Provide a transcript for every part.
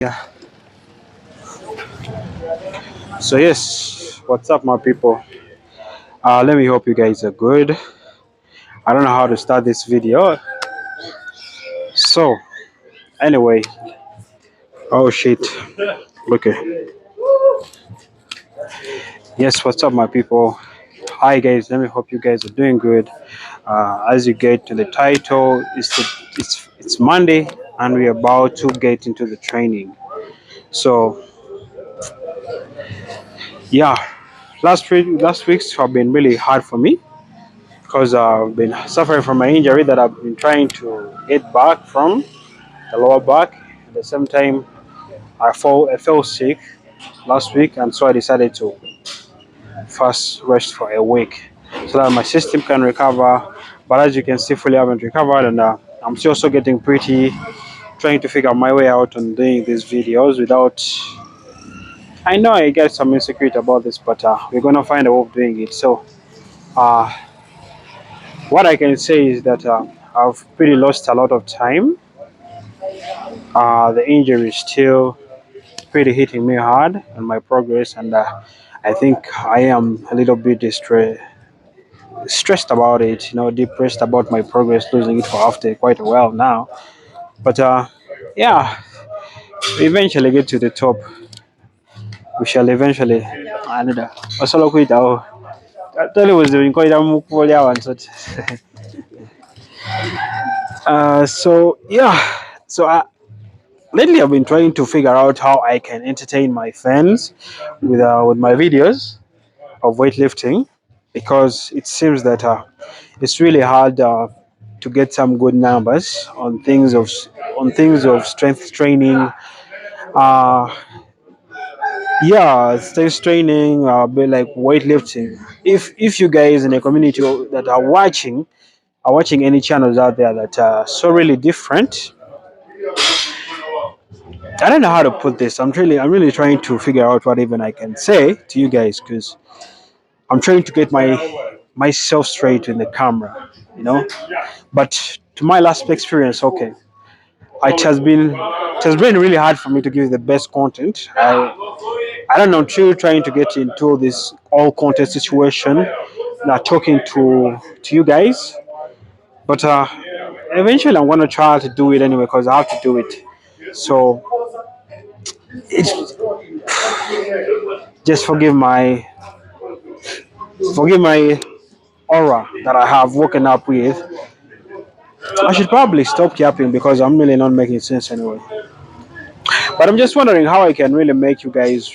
Yeah. So yes, what's up, my people? Let me hope you guys are good. I don't know how to start this video. So anyway, oh shit. Okay. Yes, what's up, my people? Hi guys. Let me hope you guys are doing good. As you get to the title, it's Monday, and we're about to get into the training. So yeah, last weeks have been really hard for me because I've been suffering from my injury that I've been trying to get back from the lower back. At the same time, I fell sick last week, and so I decided to fast rest for a week so that my system can recover. But as you can see, fully haven't recovered, and I'm still also getting pretty trying to figure my way out on doing these videos without. I know I get some insecurity about this, but we're gonna find a way of doing it. So, uh, what I can say is that I've pretty lost a lot of time. The injury is still pretty hitting me hard on my progress, and I think I am a little bit stressed about it, depressed about my progress, losing it for after quite a while now. But yeah, we eventually get to the top. We shall eventually. Another. Osolo kuita o. I thought it was doing quite a mukulia one. So, so yeah, so lately I've been trying to figure out how I can entertain my fans with my videos of weightlifting, because it seems that it's really hard to get some good numbers on things of strength training. Uh, yeah, strength training, but like weightlifting. If you guys in the community that are watching any channels out there that are so really different, I don't know how to put this. I'm really trying to figure out what even I can say to you guys, because I'm trying to get myself straight in the camera, you know. But to my last experience, okay, it has been really hard for me to give the best content. I don't know. I'm still trying to get into this all content situation. Not talking to you guys, but eventually I'm gonna try to do it anyway because I have to do it. So it's just forgive my aura that I have woken up with. I should probably stop yapping because I'm really not making sense anyway. But I'm just wondering how I can really make you guys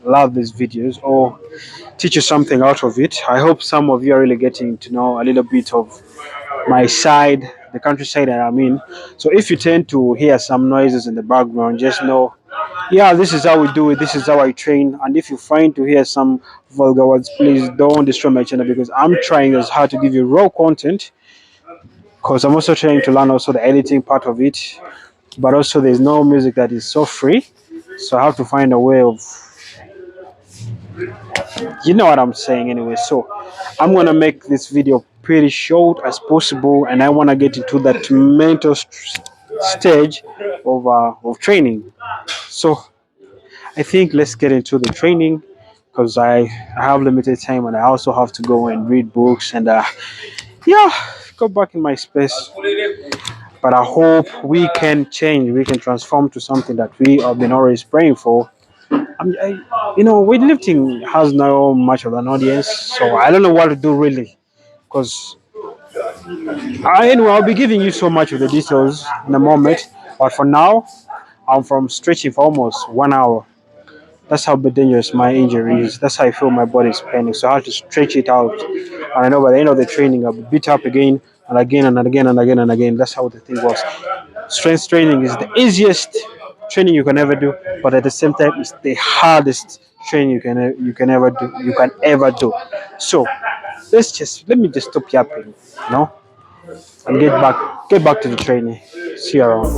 love these videos or teach you something out of it. I hope some of you are really getting to know a little bit of my side, the countryside that I'm in. So if you tend to hear some noises in the background, just know, yeah, this is how we do it. This is how I train. And if you find to hear some vulgar words, please don't destroy my channel, because I'm trying as hard to give you raw content. Because I'm also trying to learn also the editing part of it, but also there's no music that is so free. So I have to find a way of, you know what I'm saying anyway. So I'm gonna make this video pretty short as possible, and I want to get into that mental stage of training. So I think let's get into the training, because I have limited time, and I also have to go and read books and yeah, go back in my space. But I hope we can change, we can transform to something that we have been always praying for. Weightlifting has no much of an audience, so I don't know what to do really. Because anyway, I'll be giving you so much of the details in a moment. But for now, I'm from stretching for almost 1 hour. That's how dangerous my injury is. That's how I feel my body is paining. So I have to stretch it out. And I know by the end of the training, I'll be beat up again and again and again and again and again. That's how the thing works. Strength training is the easiest training you can ever do, but at the same time, it's the hardest training you can ever do. So let me just stop yapping, and get back to the training. See you around.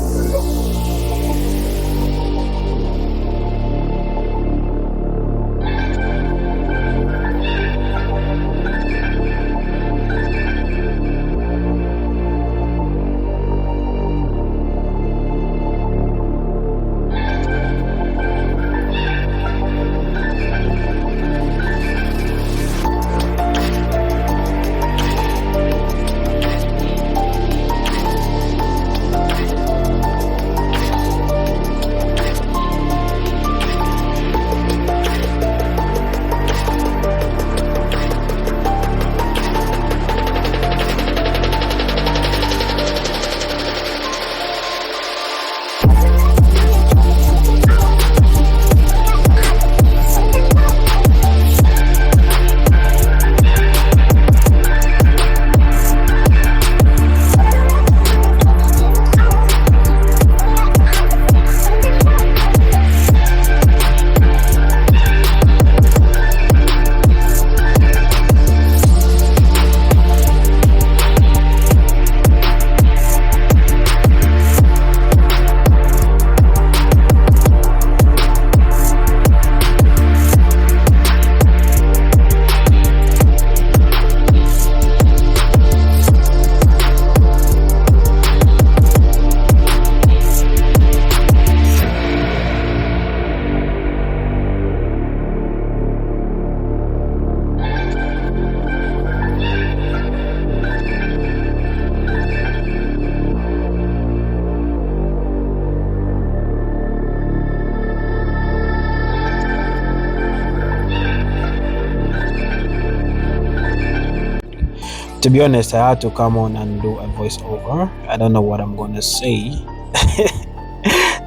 To be honest, I had to come on and do a voiceover. I don't know what I'm gonna say.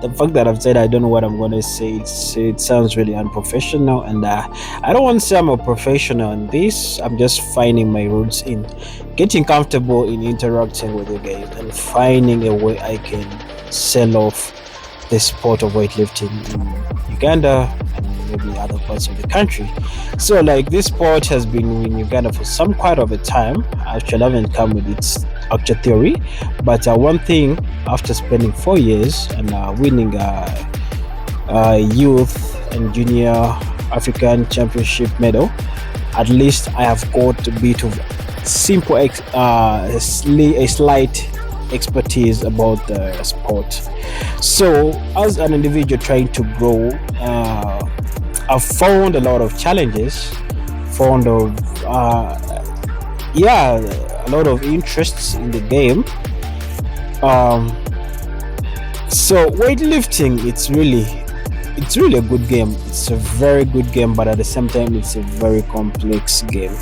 The fact that I've said I don't know what I'm gonna say, it sounds really unprofessional, and I don't want to say I'm a professional in this. I'm just finding my roots in getting comfortable in interacting with you guys and finding a way I can sell off the sport of weightlifting in Uganda and maybe other parts of the country. So, like, this sport has been in Uganda for some quite of a time. I actually haven't come with its actual theory, but one thing, after spending 4 years and winning youth and junior African championship medal, at least I have got a bit of a slight expertise about the sport. So, as an individual trying to grow, I've found a lot of challenges, found of yeah, a lot of interests in the game. Um, so weightlifting, it's really a good game. It's a very good game, but at the same time, it's a very complex game.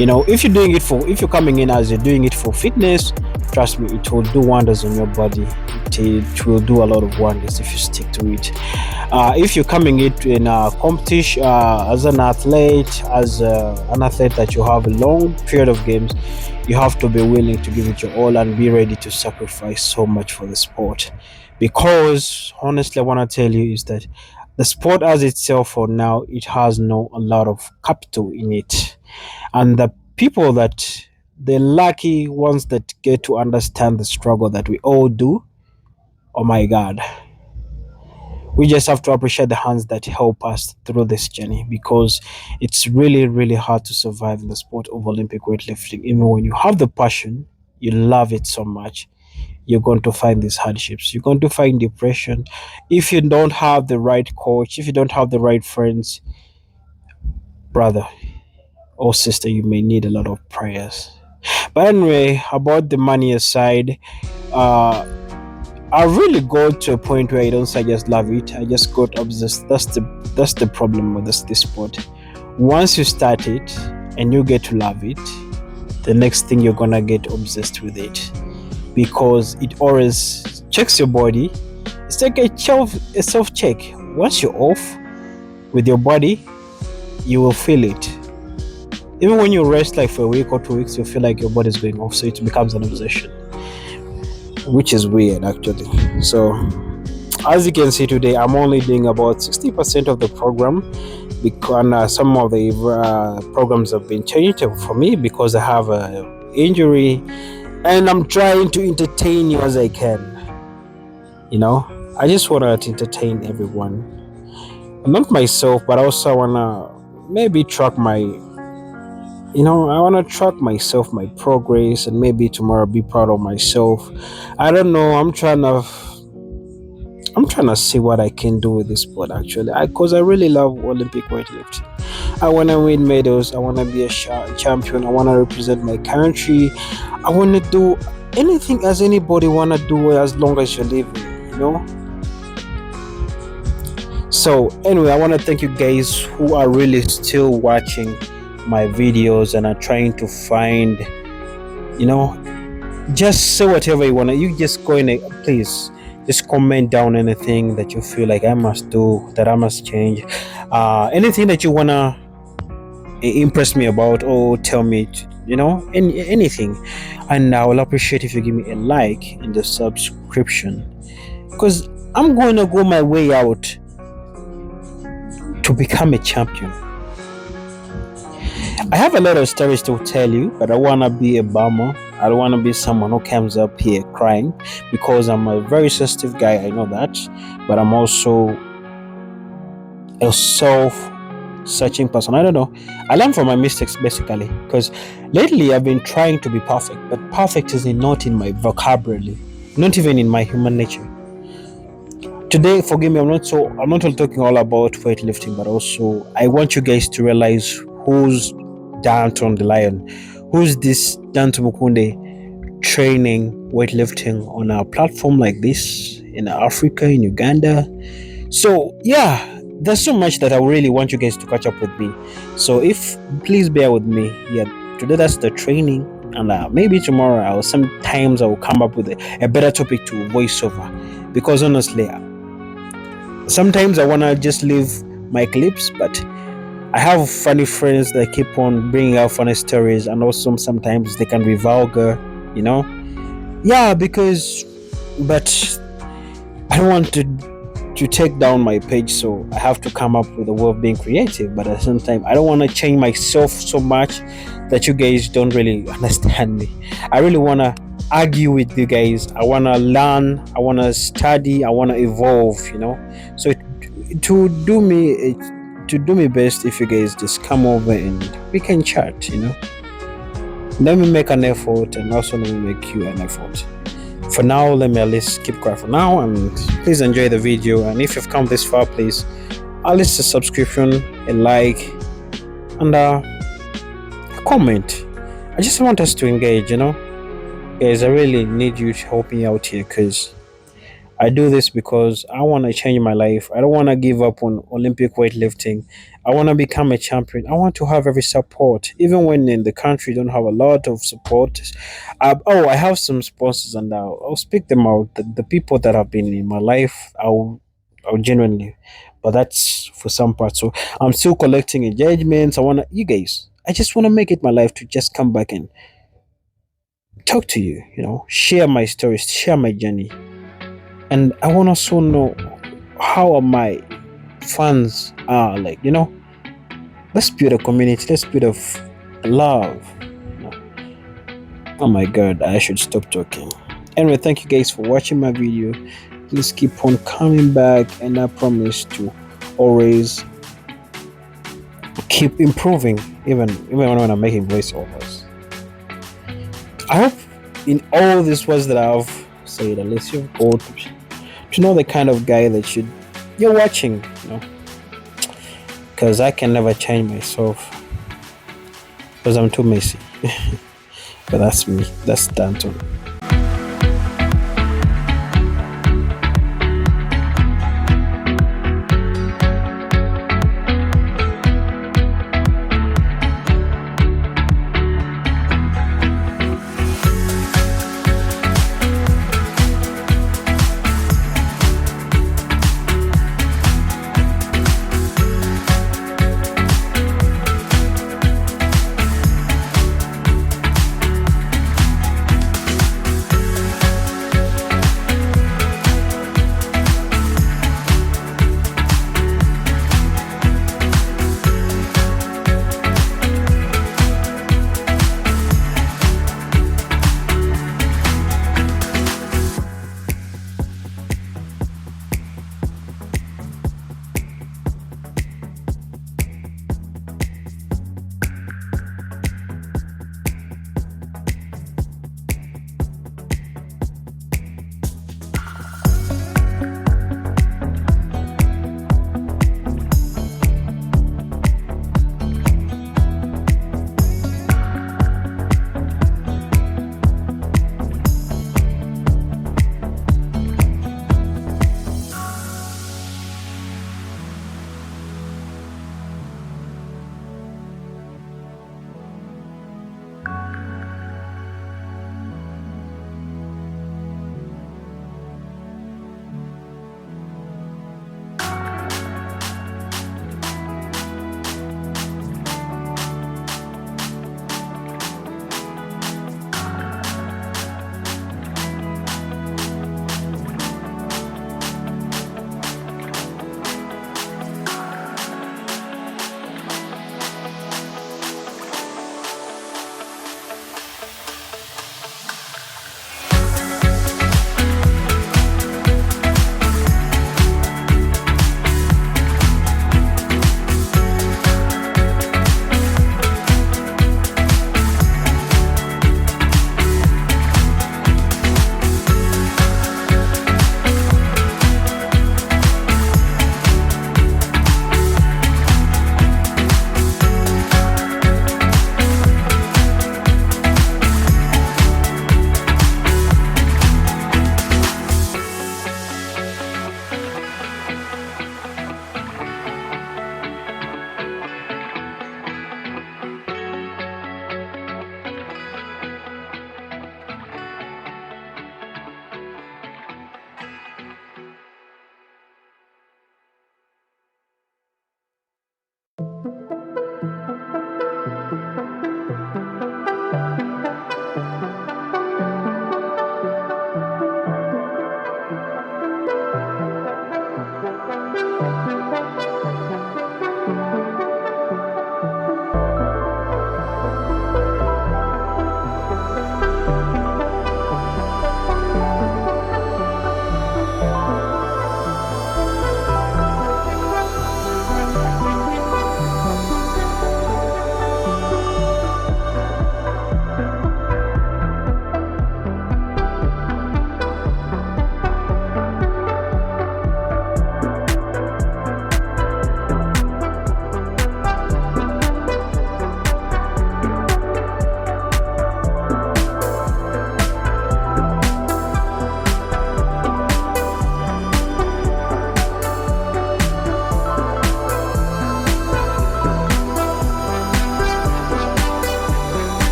If you're coming in as you're doing it for fitness, trust me, it will do wonders on your body. It will do a lot of wonders if you stick to it. If you're coming it in a competition, as an athlete that you have a long period of games, you have to be willing to give it your all and be ready to sacrifice so much for the sport. Because honestly, I want to tell you is that the sport as itself for now, it has no a lot of capital in it, and the people that the lucky ones that get to understand the struggle that we all do, oh my god, we just have to appreciate the hands that help us through this journey, because it's really really hard to survive in the sport of Olympic weightlifting. Even when you have the passion, you love it so much, you're going to find these hardships, you're going to find depression. If you don't have the right coach, if you don't have the right friends, brother or sister, you may need a lot of prayers. But anyway, about the money aside, uh, I really got to a point where I don't say I just love it. I just got obsessed. That's the problem with this sport. Once you start it and you get to love it, the next thing you're gonna get obsessed with it, because it always checks your body. It's like a self check. Once you're off with your body, you will feel it. Even when you rest like for a week or 2 weeks, you feel like your body is going off, so it becomes an obsession, which is weird actually. So, as you can see today, I'm only doing about 60% of the program, because some of the programs have been changed for me because I have a injury, and I'm trying to entertain you as I can. I just want to entertain everyone, not myself, but also I want to maybe track I want to track myself, my progress, and maybe tomorrow be proud of myself. I don't know. I'm trying to see what I can do with this sport actually, because I really love Olympic weightlifting. I want to win medals. I want to be a champion. I want to represent my country. I want to do anything as anybody want to do as long as you're living. So anyway, I want to thank you guys who are really still watching my videos and are trying to find, just say whatever you want to. You just go in, please just comment down anything that you feel like I must do, that I must change, anything that you want to impress me about or tell me, anything. And I will appreciate if you give me a like and the subscription, because I'm going to go my way out to become a champion. I have a lot of stories to tell you, but I want to be a bummer. I don't want to be someone who comes up here crying, because I'm a very sensitive guy, I know that, but I'm also a self-searching person. I don't know. I learn from my mistakes basically, because lately I've been trying to be perfect, but perfect is not in my vocabulary, not even in my human nature. Today, forgive me, I'm not only talking all about weightlifting, but also I want you guys to realize who's Danton the Lion, who's this Danton Mukunde training weightlifting on a platform like this in Africa, in Uganda. So yeah, there's so much that I really want you guys to catch up with me. So please bear with me. Yeah, today that's the training And maybe tomorrow sometimes I will come up with a better topic to voice over, because honestly, sometimes I want to just leave my clips, but I have funny friends that keep on bringing out funny stories, and also sometimes they can be vulgar, you know. Yeah, because but I don't want to take down my page, so I have to come up with a way of being creative. But at the same time, I don't want to change myself so much that you guys don't really understand me. I really want to argue with you guys. I want to learn. I want to study. I want to evolve. So to do me to do me best, if you guys just come over and we can chat. Let me make an effort, and also let me make you an effort. For now, let me at least keep quiet for now, and please enjoy the video. And if you've come this far, please at least a subscription, a like, and a comment. I just want us to engage, guys. I really need you to help me out here, because I do this because I want to change my life. I don't want to give up on Olympic weightlifting. I want to become a champion. I want to have every support, even when in the country don't have a lot of support. I have some sponsors, and I'll speak them out. The people that have been in my life, I'll genuinely, but that's for some parts. So I'm still collecting engagements. You guys. I just want to make it my life to just come back and talk to you. Share my stories, share my journey. And I want to also know how my fans are like. Let's build a community. Let's build a love. Oh my god, I should stop talking. Anyway, thank you guys for watching my video. Please keep on coming back, and I promise to always keep improving, even when I'm making voiceovers. I hope in all these words that I've said, at least you've got to know the kind of guy that you're watching, because I can never change myself, because I'm too messy. But that's me. That's Danton.